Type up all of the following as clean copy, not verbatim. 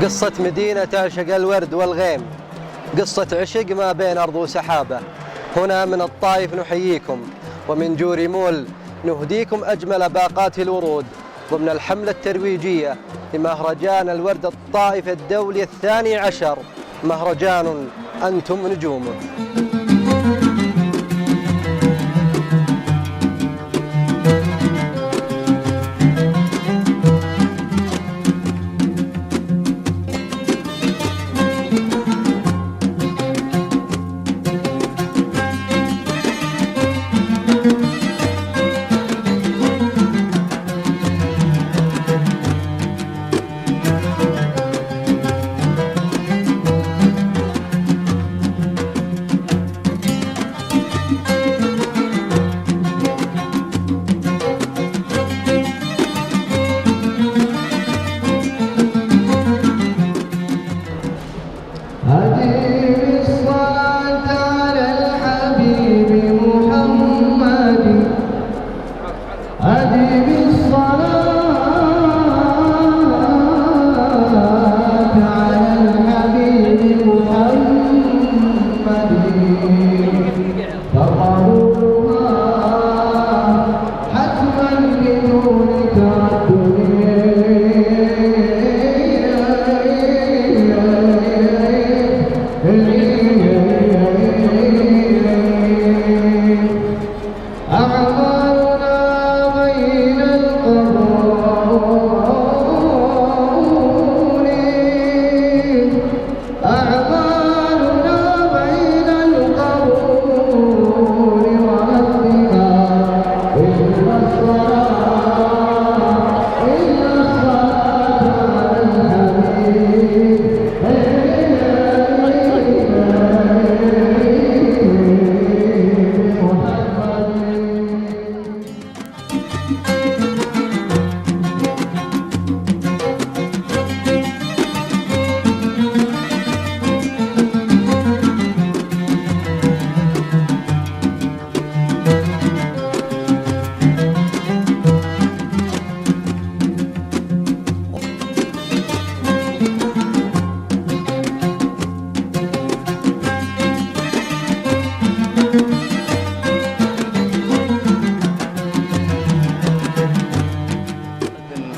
قصة مدينة تعشق الورد والغيم، قصة عشق ما بين أرض وسحابة. هنا من الطائف نحييكم، ومن جوريمول نهديكم أجمل باقات الورود ضمن الحملة الترويجية لمهرجان الورد الطائف الدولي 12، مهرجان أنتم نجومه.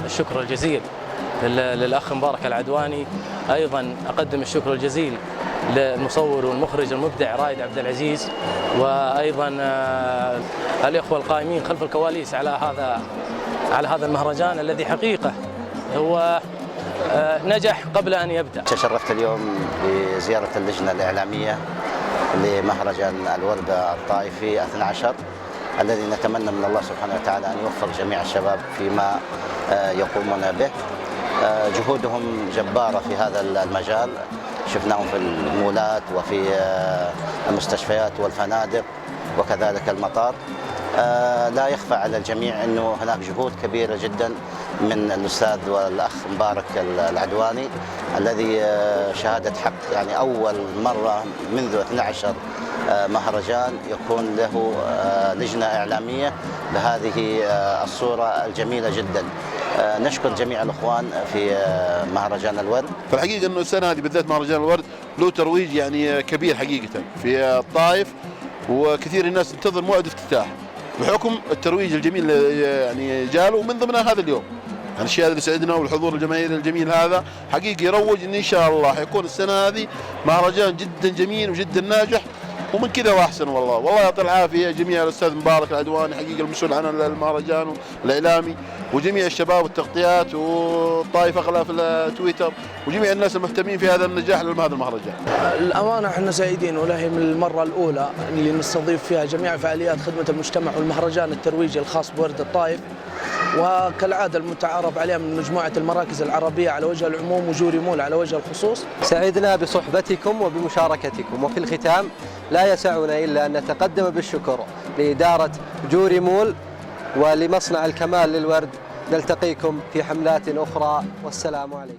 الشكر الجزيل للأخ مبارك العدواني. أيضا أقدم الشكر الجزيل للمصور والمخرج المبدع رائد عبد العزيز، وأيضا الإخوة القائمين خلف الكواليس على هذا المهرجان الذي حقيقة هو نجح قبل أن يبدأ. تشرفت اليوم بزيارة اللجنة الإعلامية لمهرجان الورد الطائفي 12 الذي نتمنى من الله سبحانه وتعالى أن يوفق جميع الشباب فيما يقومون به. جهودهم جبارة في هذا المجال، شفناهم في المولات وفي المستشفيات والفنادق وكذلك المطار. لا يخفى على الجميع أنه هناك جهود كبيرة جدا من الأستاذ والأخ مبارك العدواني الذي شهادة حق، يعني أول مرة منذ 12 مهرجان يكون له لجنة إعلامية بهذه الصورة الجميلة جدا. نشكر جميع الأخوان في مهرجان الورد. فالحقيقة أنه السنة هذه بالذات مهرجان الورد له ترويج يعني كبير حقيقة في الطائف، وكثير الناس تنتظر موعد افتتاح بحكم الترويج الجميل يعني جاله من ضمنها هذا اليوم. يعني الشيء اللي سعدنا والحضور الجماهيري الجميل هذا حقيقي يروج ان شاء الله حيكون السنه هذه مهرجان جدا جميل وجدا ناجح، ومن كذا واحسن. والله يعطي العافيه جميع الاستاذ مبارك العدواني حقيقه المسؤول عن المهرجان الاعلامي، وجميع الشباب والتغطيات والطائف اغلى في التويتر، وجميع الناس المهتمين في هذا النجاح لهذا المهرجان. الامانه احنا سعيدين، وهي من المره الاولى اللي نستضيف فيها جميع فعاليات خدمه المجتمع والمهرجان الترويجي الخاص بورد الطائف، وكالعاده المتعارف عليها من مجموعه المراكز العربيه على وجه العموم وجوريمول على وجه الخصوص. سعدنا بصحبتكم وبمشاركتكم، وفي الختام لا يسعنا إلا أن نتقدم بالشكر لإدارة جوريمول ولمصنع الكمال للورد. نلتقيكم في حملات أخرى، والسلام عليكم.